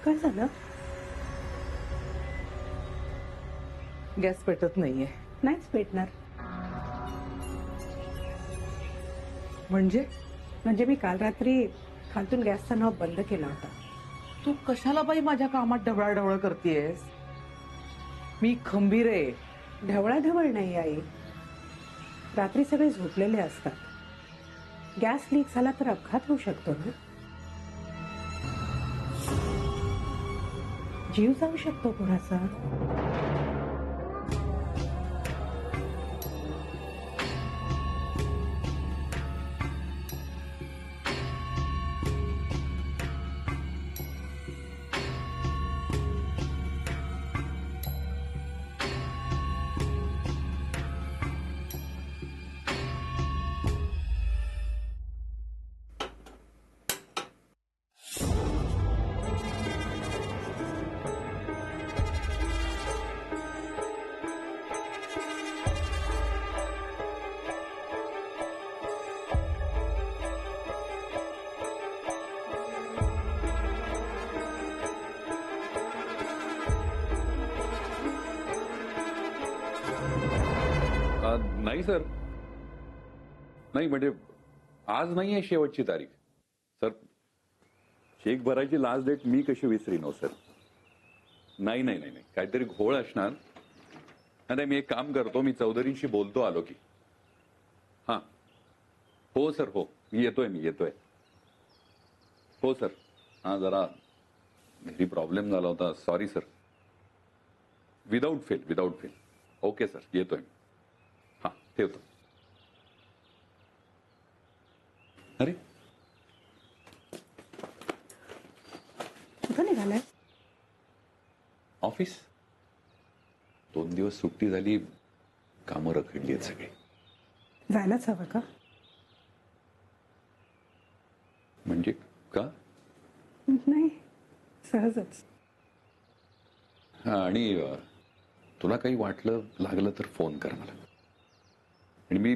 काय झालं? गॅस पेटत नाहीये. नाहीच पेटणार. म्हणजे मी काल रात्री खालतून गॅसचा नॉब बंद केला होता. तू कशाला बाई माझ्या कामात ढवळाढवळ करतेयस? मी खंबीर आहे. ढवळाढवळ नाही आई. रात्री सगळे झोपलेले असतात. गॅस लीक झाला तर अपघात होऊ शकतो ना. जीव जाऊ शकतो कोणाचा. नाही सर, नाही म्हणजे आज नाही आहे शेवटची तारीख. सर चेक भरायची लास्ट डेट मी कशी विसरीन हो सर. नाही नाही नाही नाही काहीतरी घोळ असणार. नाही मी एक काम करतो, मी चौधरींशी बोलतो आलो की. हां हो सर, हो मी येतोय. हो सर. हां जरा घरी प्रॉब्लेम झाला होता, sorry sir. Without fail. Okay sir, येतोय. हां ठेवतो. अरे कुठं निघालाय? ऑफिस. 2 दिवस सुट्टी झाली, कामं रखडली आहेत सगळी. जायलाच हवं का? म्हणजे का? नाही, सहजच. हां आणि तुला काही वाटलं लागलं तर फोन कर मला. आणि मी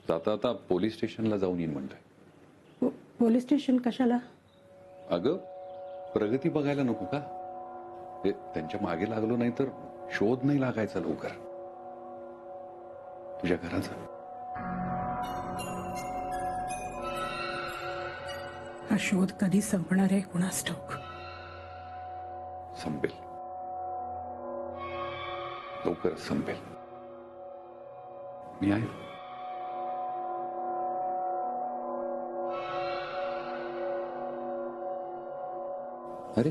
जाता पोलीस स्टेशनला जाऊन येईन म्हणतोय. पोलीस स्टेशन कशाला? अगं प्रगती बघायला नको का? त्यांच्या मागे लागलो नाही तर शोध नाही लागायचा लवकर तुझ्या घराचा. हा शोध कधी संपणार आहे कुणास ठाऊक. संपेल, लवकरच संपेल. मी आहे. अरे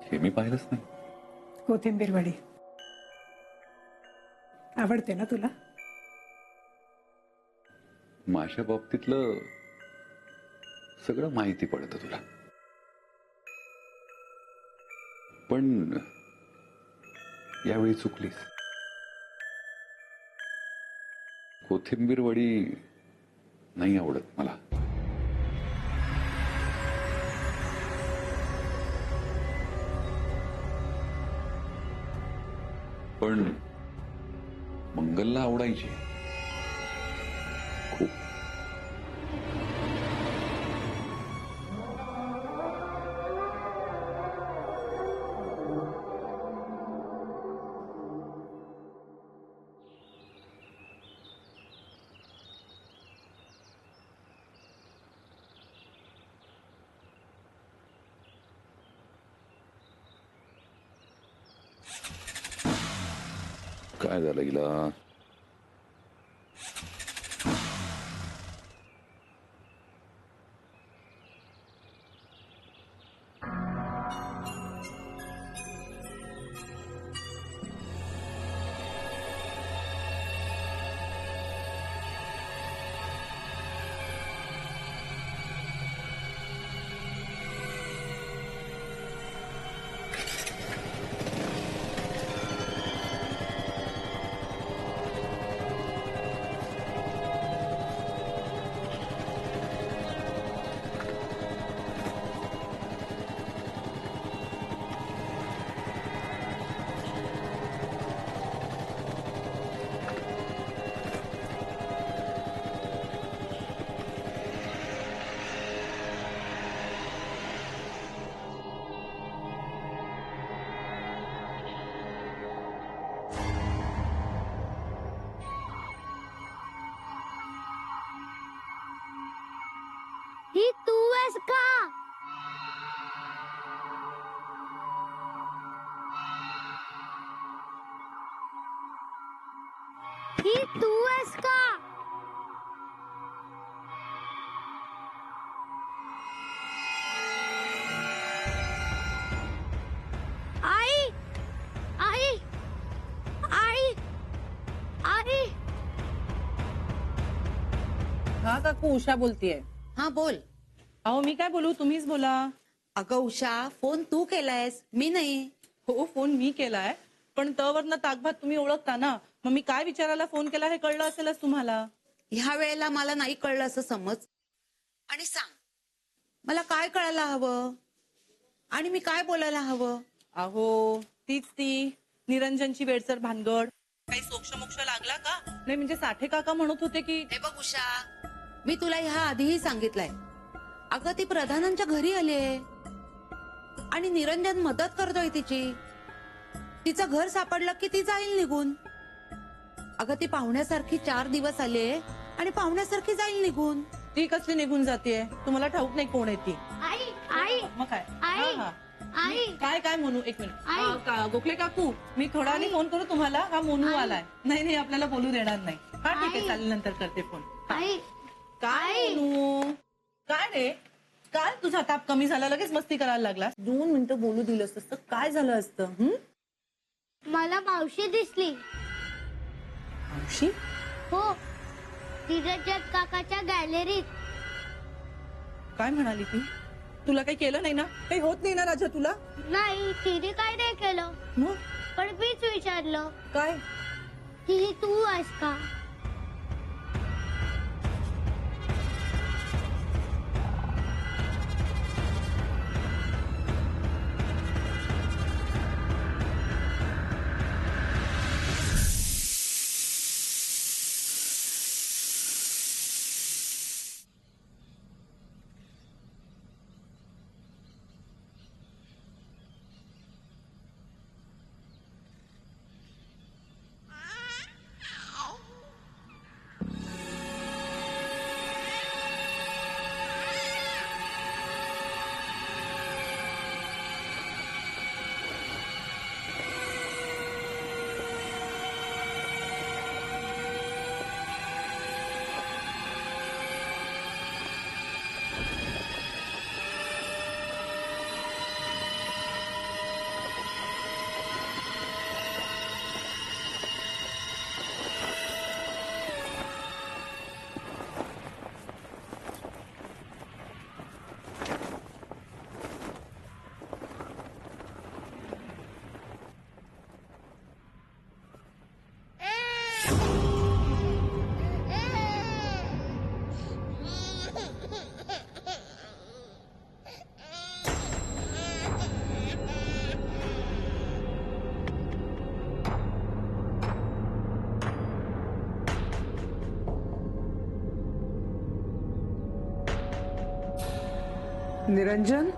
हे मी पाहिलंच नाही. कोथिंबीर वडी आवडते ना तुला? माझ्या बाबतीतलं सगळं माहिती पडतं तुला, पण यावेळी चुकलीस. कोथिंबीर वडी नाही आवडत मला. पण मंगलला आवडायची खूप. काय झालं हिला? ही तू आहेस का? आई आई आई आई हा काकू उषा बोलतीये. हा बोल. अहो मी काय बोलू, तुम्हीच बोला. अगं उषा, फोन तू केलायस, मी नाही. हो फोन मी केलाय, पण तवरनं ताकभात तुम्ही ओळखता ना, मग मी काय विचारायला फोन केला हे कळलं असेलच तुम्हाला. ह्या वेळेला मला नाही कळलं असं समज. आणि सांग, मला काय कळायला हवं आणि मी काय बोलायला हवं? अहो तीच ती निरंजनची वेडसर भानगड. काही सोक्षमोक्ष लागला का? नाही म्हणजे साठे काका म्हणत होते की हे बघ उषा, मी तुला ह्या आधीही सांगितलंय. अगं ती प्रधानांच्या घरी आलीये आणि निरंजन मदत करतोय तिची. तिचं घर सापडलं की ती जाईल निघून. अगं ती पाहुण्यासारखी 4 दिवस आले आणि पाहुण्यासारखी जाईल निघून. ती कसली निघून जातीये, तुम्हाला ठाऊक नाही कोण आहे ती. आई आई मग काय? आई. हा, हा. आई काय काय मोनू, एक मिनिट. आई. गोखले काकू, मी थोडा वेळाने फोन करू तुम्हाला. हा मोनू आलाय. नाही नाही आपल्याला बोलू देणार नाही. हा ठीक आहे आई. चालेल, नंतर करते फोन. आई काय आई. मोनू, काय रे, काय तुझा ताप कमी झाला, लगेच मस्ती करायला लागला. 2 मिनिटं बोलू दिलंस असतं काय झालं असतं. मला मावशी दिसली. मावशी? हो, धीरजत काकाच्या गॅलरीत. काय म्हणाली ती? तुला काही केलं नाही ना? काही होत नाही ना राजा तुला? नाही, तिने काय नाही केलं, मग पण मीच विचारलं काय? की ही तू आहेस का? निरंजन?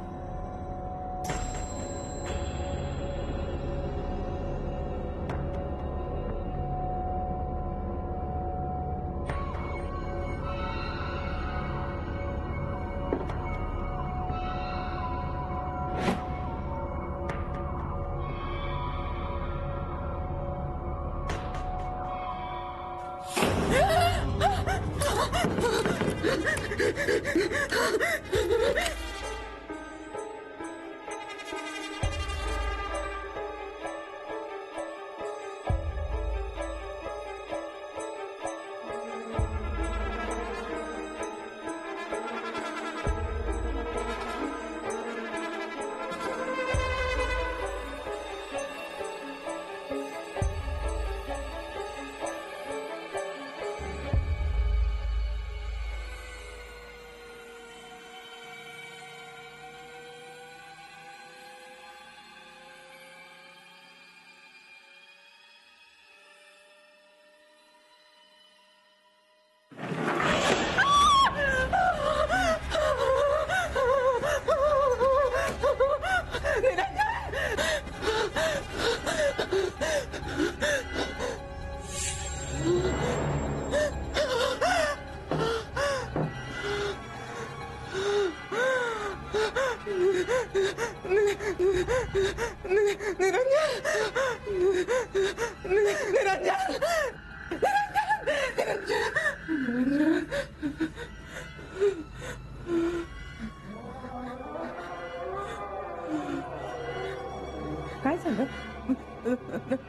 निरंजन!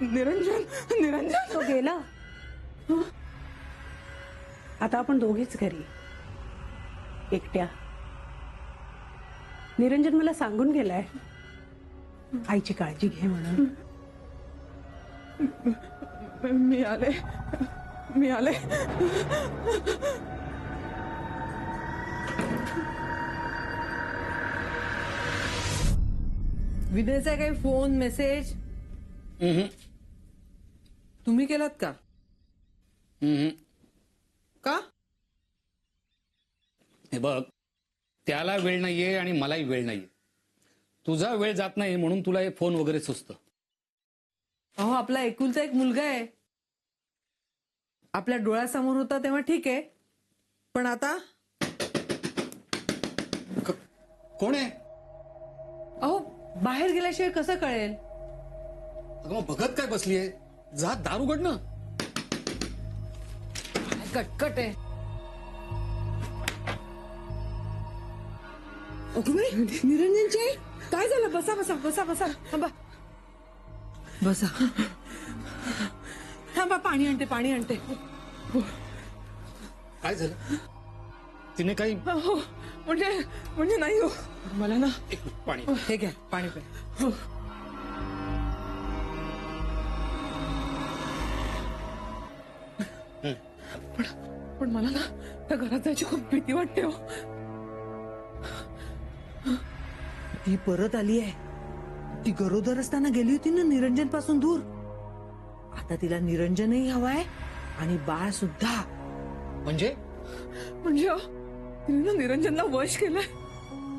निरंजन निरंजन तो गेला. आता आपण दोघीच घरी एकट्या. निरंजन मला सांगून गेलाय आईची काळजी घे म्हणून. मी आले. विनयचा काही फोन मेसेज तुम्ही केलात का? का? हे बघ, त्याला वेळ नाहीये आणि मलाही वेळ नाहीये. तुझा वेळ जात नाही म्हणून तुला हे फोन वगैरे सुचतं. अहो, आपला एकुलता एक मुलगा आहे. आपल्या डोळ्यासमोर होता तेव्हा ठीक आहे, पण आता कोण आहे? अहो बाहेर गेल्याशिवाय कसं कळेल? अगं मग बघत काय बसलीये? जा दार उघड ना. कटकट आहे. निरंजनचे काय झालं? बसा बसा बसा बसा. थांबा बसा. थांबा, पाणी आणते. काय झालं? तिने काही हो म्हणजे नाही हो, मला ना एक मिनिट, पाणी. हे घ्या पाणी प्या. पण मला ना त्या घरात जायची खूप भीती वाटते हो. ती परत आली आहे. ती गरोदर असताना गेली होती ना निरंजन पासून दूर. आता तिला निरंजनही हवाय आणि बाळ सुद्धा. म्हणजे म्हणजे तिने ना निरंजनला वश केलंय.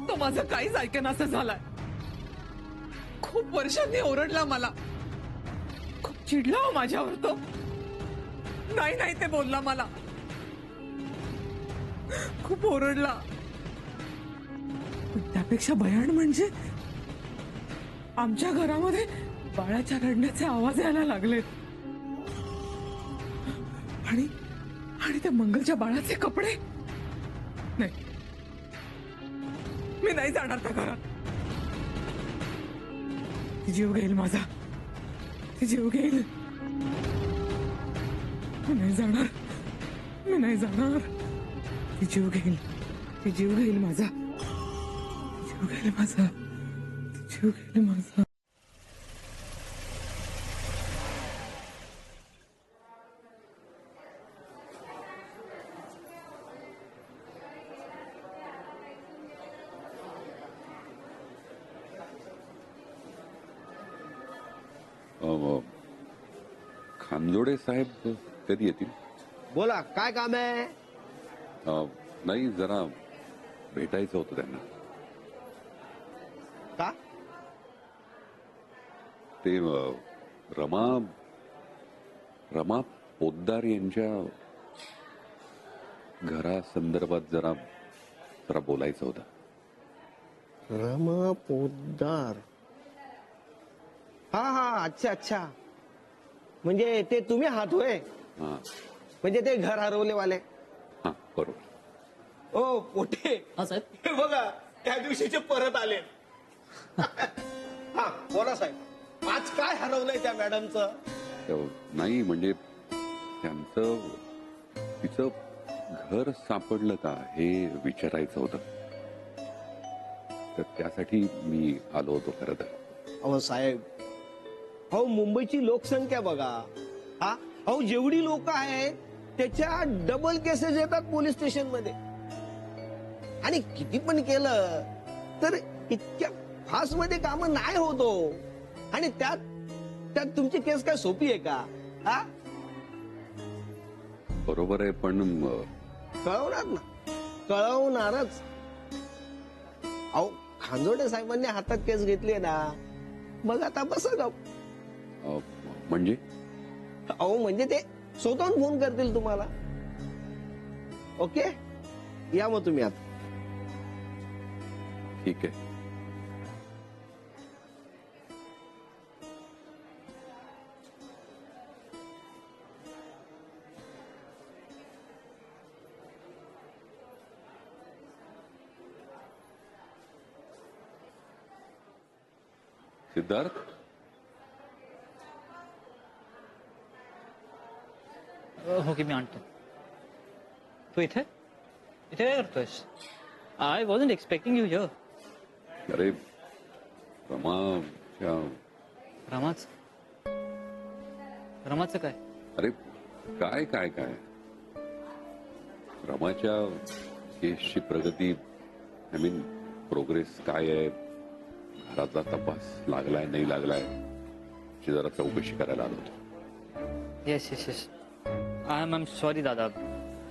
तो माझं काहीच ऐकेनासं झालाय. खूप वर्षांनी ओरडला मला. खूप चिडला हो माझ्यावर तो. नाही ते बोलला मला. खूप ओरडला. पण त्यापेक्षा भयान म्हणजे आमच्या घरामध्ये बाळाच्या रडण्याचे आवाज यायला लागले. आणि त्या मंगलच्या बाळाचे कपडे. नाही, मी नाही जाणार त्या घरात. ती जीव घेईल माझा. ती जीव घेईल. मी नाही जाणार. ती जीव घेईल माझा. ती जीव घेईल माझा. खानजोडे साहेब कधी येतील? बोला, काय काम आहे? नाही, जरा भेटायचं होतं त्यांना. का? ते रमा पोद्दार यांच्या घरासंदर्भात जरा बोलायचं होतं. रमा पोद्दार. हा, अच्छा. म्हणजे ते तुम्ही आहात होय? हा म्हणजे ते घर हरवलेवाले. हा, बरोबर. ओ पोटे, हा साहेब. हे बघा त्या दिवशीचे परत आले. हा बोला साहेब, आज काय हरवलंय त्या मॅडमचं? नाही म्हणजे तिचं घर सापडलं का हे विचारायचं होतं. तर त्यासाठी मी आलो होतो खरं तर. अहो साहेब, अहो मुंबईची लोकसंख्या बघा. हा, अहो जेवढी लोक आहेत त्याच्या डबल केसेस येतात पोलीस स्टेशन मध्ये. आणि किती पण केलं तर इतक्या फास्ट मध्ये काम नाही होतो. आणि त्यात तुमची केस काय सोपी आहे का? हा, बरोबर आहे, पण कळवणार ना, कळवणारच. अहो खांजोडे साहेबांनी हातात केस घेतली ना, मग आता बसा जाऊ. म्हणजे अहो म्हणजे ते स्वतःहून फोन करतील तुम्हाला. ओके, या मग तुम्ही आता. ठीक आहे. सिद्धार्थ, हो की मी आणतो. तू इथे इथे काय करतोयस? I wasn't expecting you here. अरे रमाच्या रमाचं काय? अरे काय काय काय रमाच्या केसची प्रगती आय मीन प्रोग्रेस काय आहे, घरातला तपास लागलाय नाही लागलाय ची जरा चौकशी करायला आलो होतो. Yes yes yes. I am sorry दादा,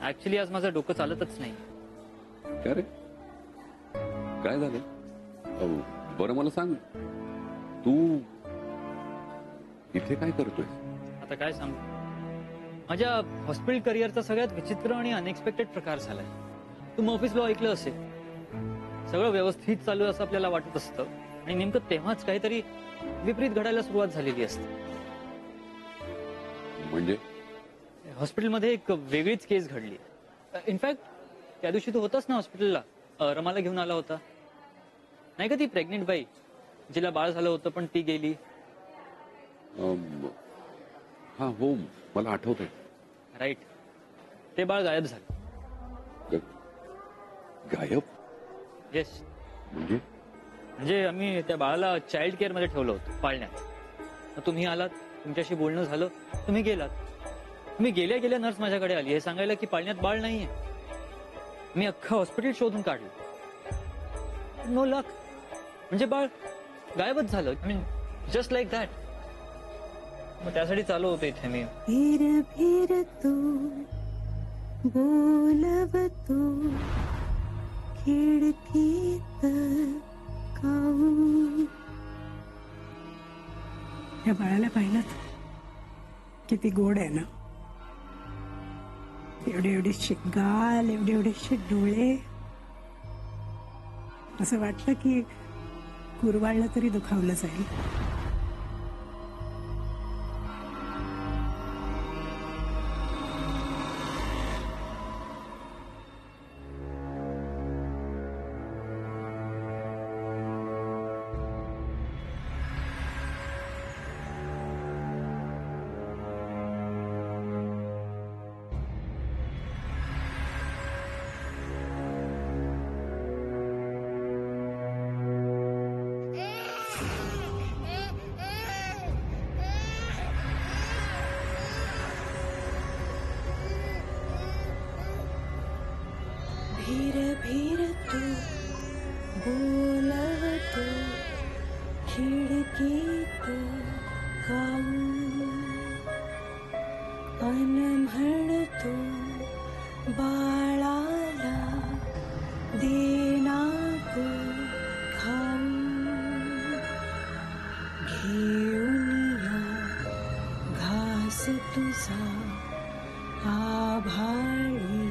ऍक्च्युली आज माझं डोकं चालतच नाही. काय रे काय झालं? बरं मला सांग, तू इथे काय करतोय? आता काय सांगू, माझ्या हॉस्पिटल करिअरचा सगळ्यात विचित्र आणि अनएक्सपेक्टेड प्रकार झालाय. तू ऑफिस लॉ ऐकलं असेल. सगळं व्यवस्थित चालू असं आपल्याला वाटत असतं आणि नेमकं तेव्हाच काहीतरी विपरीत घडायला सुरुवात झालेली असते. म्हणजे हॉस्पिटलमध्ये एक वेगळीच केस घडली. इनफॅक्ट त्या दिवशी तू होतास ना हॉस्पिटलला, रमाला घेऊन आला होता नाही का, ती प्रेग्नेंट बाई जिला बाळ झालं होतं पण ती गेली. हा हो मला आठवतंय. राईट, ते बाळ गायब झालं. गायब? येस. म्हणजे आम्ही त्या बाळाला चाइल्ड केअर मध्ये ठेवलं होतं पाळण्यात. मग तुम्ही आलात, तुमच्याशी बोलणं झालं, तुम्ही गेलात. तुम्ही गेल्या गेल्या नर्स माझ्याकडे आली हे सांगायला की पाळण्यात बाळ नाहीये. मी अख्खं हॉस्पिटल शोधून काढलं, नो लक. म्हणजे बाळ गायबच झालं. I mean just like that. मग त्यासाठी चालू होतं इथे मी. फिर फिर तू बोलवतो खिडकीत काहून. या बाळाला पाहिलं किती गोड आहे ना. एवढे एवढेशे गाल, एवढे एवढेशे डोळे. असं वाटलं की कुरवाळलं तरी दुखावलं जाईल. भीर भीर तू बोलवतो खिडकीत काहून. अन म्हणतो बाळाला देना गो खाऊन. घेऊन या घास तुझा आभाळी